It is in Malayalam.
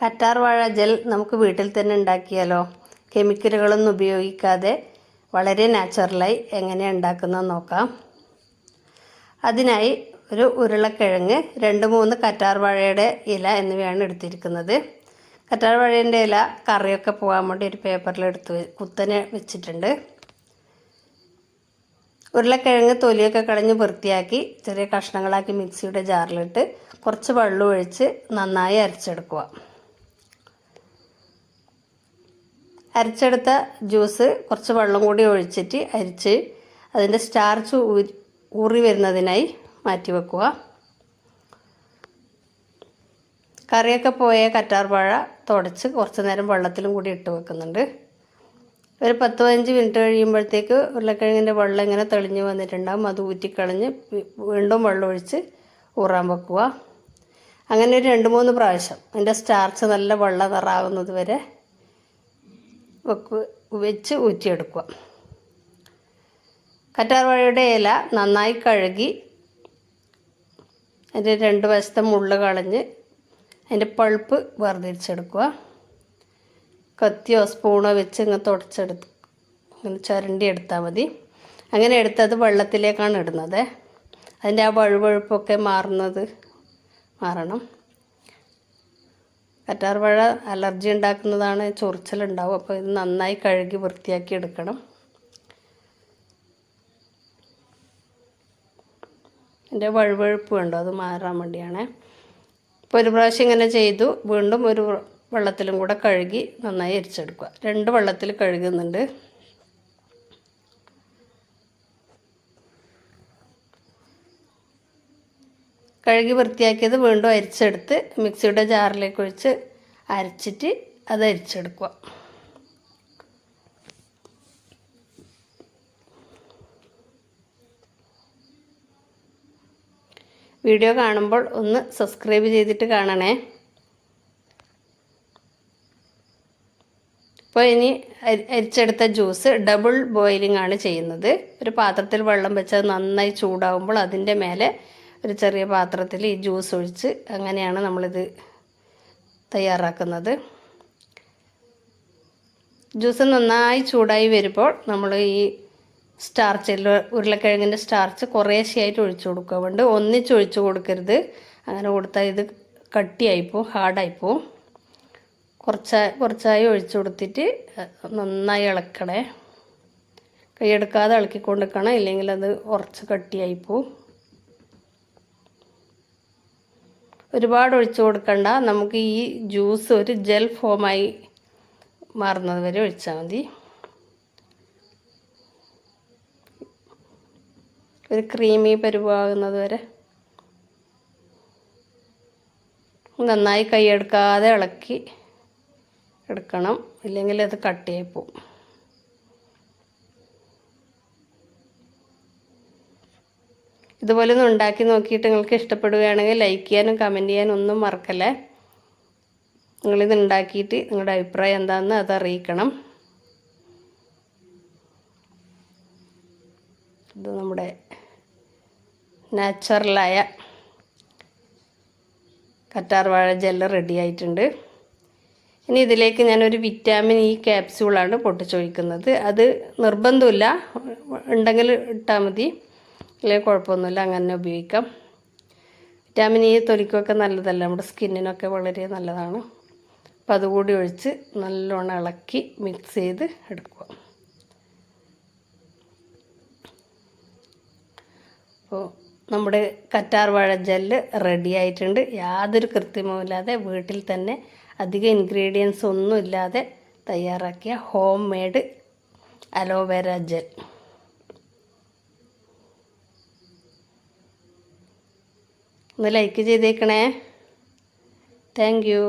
കറ്റാർ വാഴ ജെൽ നമുക്ക് വീട്ടിൽ തന്നെ ഉണ്ടാക്കിയാലോ? കെമിക്കലുകളൊന്നും ഉപയോഗിക്കാതെ വളരെ നാച്ചുറലായി എങ്ങനെയാണ് ഉണ്ടാക്കുന്നത് നോക്കാം. അതിനായി ഒരു ഉരുളക്കിഴങ്ങ്, 2-3 കറ്റാർ വാഴയുടെ ഇല എന്നിവയാണ് എടുത്തിരിക്കുന്നത്. കറ്റാർ വാഴേൻ്റെ ഇല കറിയൊക്കെ പോകാൻ വേണ്ടി ഒരു പേപ്പറിൽ കുത്തനെ വെച്ചിട്ടുണ്ട്. ഉരുളക്കിഴങ്ങ് തൊലിയൊക്കെ കളഞ്ഞ് വൃത്തിയാക്കി ചെറിയ കഷ്ണങ്ങളാക്കി മിക്സിയുടെ ജാറിലിട്ട് കുറച്ച് വെള്ളം ഒഴിച്ച് നന്നായി അരച്ചെടുക്കുക. അരച്ചെടുത്ത ജ്യൂസ് കുറച്ച് വെള്ളം കൂടി ഒഴിച്ചിട്ട് അരിച്ച് അതിൻ്റെ സ്റ്റാർച്ച് ഊറി വരുന്നതിനായി മാറ്റി വെക്കുക. കറിയൊക്കെ പോയ കറ്റാർ വാഴ തുടച്ച് കുറച്ച് നേരം വെള്ളത്തിലും കൂടി ഇട്ട് വെക്കുന്നുണ്ട്. ഒരു 10-15 മിനിറ്റ് കഴിയുമ്പോഴത്തേക്ക് ഉരുളക്കിഴങ്ങിൻ്റെ വെള്ളം ഇങ്ങനെ തെളിഞ്ഞ് വന്നിട്ടുണ്ടാകും. അത് ഊറ്റിക്കളഞ്ഞ് വീണ്ടും വെള്ളം ഒഴിച്ച് ഊറാൻ വെക്കുക. അങ്ങനെ ഒരു 2-3 പ്രാവശ്യം അതിൻ്റെ സ്റ്റാർച്ച് നല്ല വെള്ളം നിറാകുന്നത് വരെ വെച്ച് ഊറ്റിയെടുക്കുക. കറ്റാർ വാഴയുടെ ഇല നന്നായി കഴുകി അതിൻ്റെ 2 വശത്തെ മുള്ള് കളഞ്ഞ് അതിൻ്റെ പൾപ്പ് വേർതിരിച്ചെടുക്കുക. കത്തിയോ സ്പൂണോ വെച്ച് ഇങ്ങനെ തുടച്ചെടുത്ത് ഇങ്ങനെ ചുരണ്ടി എടുത്താൽ മതി. അങ്ങനെ എടുത്തത് വെള്ളത്തിലേക്കാണ് ഇടുന്നത്. അതിൻ്റെ ആ വഴുവഴുപ്പൊക്കെ മാറണം. കറ്റാർ വാഴ അലർജി ഉണ്ടാക്കുന്നതാണ്, ചൊറിച്ചിലുണ്ടാവും. അപ്പോൾ ഇത് നന്നായി കഴുകി വൃത്തിയാക്കി എടുക്കണം. എൻ്റെ വഴുവഴുപ്പ് കണ്ടോ, അത് മാറാൻ വേണ്ടിയാണ്. ഇപ്പോൾ ഒരു പ്രാവശ്യം ഇങ്ങനെ ചെയ്തു. വീണ്ടും ഒരു വെള്ളത്തിലും കൂടെ കഴുകി നന്നായി അരിച്ചെടുക്കുക. 2 വെള്ളത്തിൽ കഴുകുന്നുണ്ട്. കഴുകി വൃത്തിയാക്കിയത് വീണ്ടും അരിച്ചെടുത്ത് മിക്സിയുടെ ജാറിലേക്ക് ഒഴിച്ച് അരച്ചിട്ട് അത് അരിച്ചെടുക്കുക. വീഡിയോ കാണുമ്പോൾ ഒന്ന് സബ്സ്ക്രൈബ് ചെയ്തിട്ട് കാണണേ. അപ്പോൾ ഇനി അരിച്ചെടുത്ത ജ്യൂസ് ഡബിൾ ബോയിലിംഗ് ആണ് ചെയ്യുന്നത്. ഒരു പാത്രത്തിൽ വെള്ളം വെച്ച് നന്നായി ചൂടാകുമ്പോൾ അതിൻ്റെ മേലെ ഒരു ചെറിയ പാത്രത്തിൽ ഈ ജ്യൂസ് ഒഴിച്ച് അങ്ങനെയാണ് നമ്മളിത് തയ്യാറാക്കുന്നത്. ജ്യൂസ് നന്നായി ചൂടായി വരുമ്പോൾ നമ്മൾ ഈ ഉരുളക്കിഴങ്ങിൻ്റെ സ്റ്റാർച്ച് കുറേശ്ശെയായിട്ട് ഒഴിച്ചു കൊടുക്കുക. അതുകൊണ്ട് ഒന്നിച്ച് ഒഴിച്ചു കൊടുക്കരുത്. അങ്ങനെ കൊടുത്താൽ ഇത് കട്ടിയായിപ്പോവും, ഹാർഡായിപ്പോവും. കുറച്ചായി ഒഴിച്ചു കൊടുത്തിട്ട് നന്നായി ഇളക്കണേ. കൈയെടുക്കാതെ ഇളക്കിക്കൊണ്ട് നിൽക്കണം, ഇല്ലെങ്കിൽ അത് കുറച്ച് കട്ടിയായിപ്പോവും. ഒരുപാട് ഒഴിച്ചു കൊടുക്കണ്ട. നമുക്ക് ഈ ജ്യൂസ് ഒരു ജെൽ ഫോമായി മാറുന്നത് വരെ ഒഴിച്ചാൽ മതി. ഒരു ക്രീമി പരുവാകുന്നത് വരെ നന്നായി കൈയെടുക്കാതെ ഇളക്കി എടുക്കണം, ഇല്ലെങ്കിൽ അത് കട്ടിയായി പോകും. ഇതുപോലെ ഒന്ന് ഉണ്ടാക്കി നോക്കിയിട്ട് നിങ്ങൾക്ക് ഇഷ്ടപ്പെടുകയാണെങ്കിൽ ലൈക്ക് ചെയ്യാനും കമൻറ്റ് ചെയ്യാനും ഒന്നും മറക്കല്ലേ. നിങ്ങളിത് ഉണ്ടാക്കിയിട്ട് നിങ്ങളുടെ അഭിപ്രായം എന്താണെന്ന് അത് അറിയിക്കണം. ഇത് നമ്മുടെ നാച്ചുറലായ കറ്റാർ വാഴ ജെല്ല് റെഡി ആയിട്ടുണ്ട്. ഇനി ഇതിലേക്ക് ഞാനൊരു വിറ്റാമിൻ ഇ ക്യാപ്സ്യൂളാണ് പൊട്ടിച്ചൊഴിക്കുന്നത്. അത് നിർബന്ധമില്ല, ഉണ്ടെങ്കിൽ ഇട്ടാൽ മതി, അല്ലെങ്കിൽ കുഴപ്പമൊന്നുമില്ല, അങ്ങനെ ഉപയോഗിക്കാം. വിറ്റാമിൻ ഇ തൊലിക്കൊക്കെ നല്ലതല്ല, നമ്മുടെ സ്കിന്നിനൊക്കെ വളരെ നല്ലതാണ്. അപ്പോൾ അതുകൂടി ഒഴിച്ച് നല്ലോണം ഇളക്കി മിക്സ് ചെയ്ത് എടുക്കുക. അപ്പോൾ നമ്മുടെ കറ്റാർ വാഴ ജെല്ല് റെഡി ആയിട്ടുണ്ട്. യാതൊരു കൃത്രിമവുമില്ലാതെ വീട്ടിൽ തന്നെ അധികം ഇൻഗ്രീഡിയൻസ് ഒന്നും ഇല്ലാതെ തയ്യാറാക്കിയ ഹോം മെയ്ഡ് അലോവേര ജെൽ. ഒന്ന് ലൈക്ക് ചെയ്തേക്കണേ. Thank you.